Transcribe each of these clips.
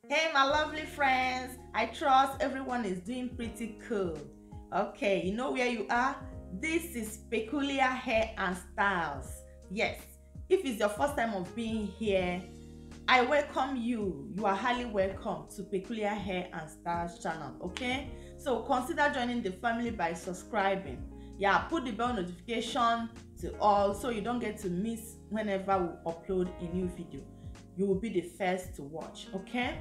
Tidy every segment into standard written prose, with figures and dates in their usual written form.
Hey my lovely friends, I trust everyone is doing pretty cool. Okay, you know where you are? This is Peculiar Hair and Styles. Yes, if it's your first time of being here, I welcome you. You are highly welcome to Peculiar Hair and Styles channel, okay? So consider joining the family by subscribing. Yeah, put the bell notification to all so you don't get to miss whenever we upload a new video. You will be the first to watch, okay?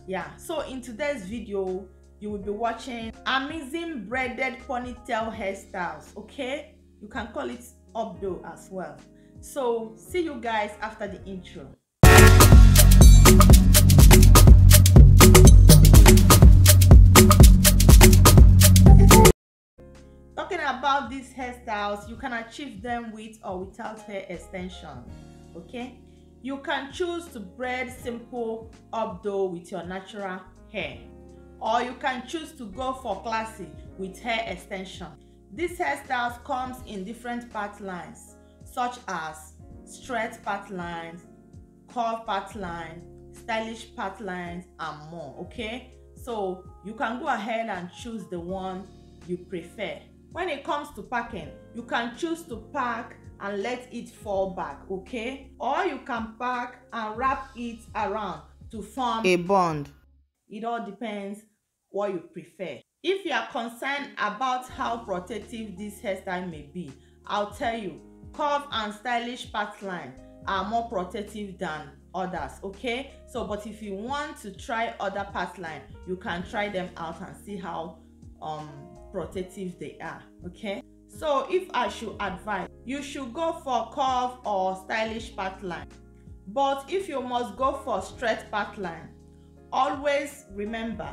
Yeah, so in today's video you will be watching amazing braided ponytail hairstyles, okay? You can call it Updo as well. So see you guys after the intro. Talking about these hairstyles, you can achieve them with or without hair extension, okay? You can choose to braid simple updo with your natural hair, or you can choose to go for classy with hair extension. These hairstyles comes in different part lines such as straight part lines, curve part lines, stylish part lines and more, okay? So you can go ahead and choose the one you prefer. When it comes to packing, you can choose to pack and let it fall back, okay? Or you can pack and wrap it around to form a bund. It all depends what you prefer. If you are concerned about how protective this hairstyle may be, I'll tell you, curve and stylish part line are more protective than others, okay? So but if you want to try other part line, you can try them out and see how protective they are, okay? So if I should advise, you should go for curve or stylish part line. But if you must go for straight part line, always remember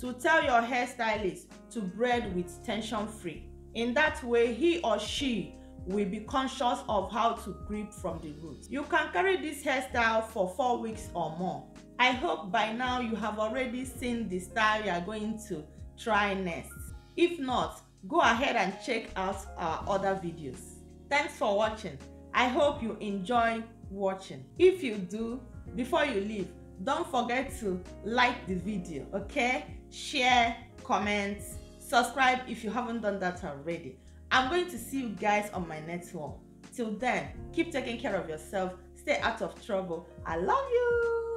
to tell your hairstylist to braid with tension free. In that way, he or she will be conscious of how to grip from the root. You can carry this hairstyle for 4 weeks or more. I hope by now you have already seen the style you are going to try next. If not, go ahead and check out our other videos. Thanks for watching. I hope you enjoy watching. If you do, before you leave, don't forget to like the video, okay? Share, comment, subscribe if you haven't done that already. I'm going to see you guys on my next one. Till then, keep taking care of yourself, stay out of trouble. I love you.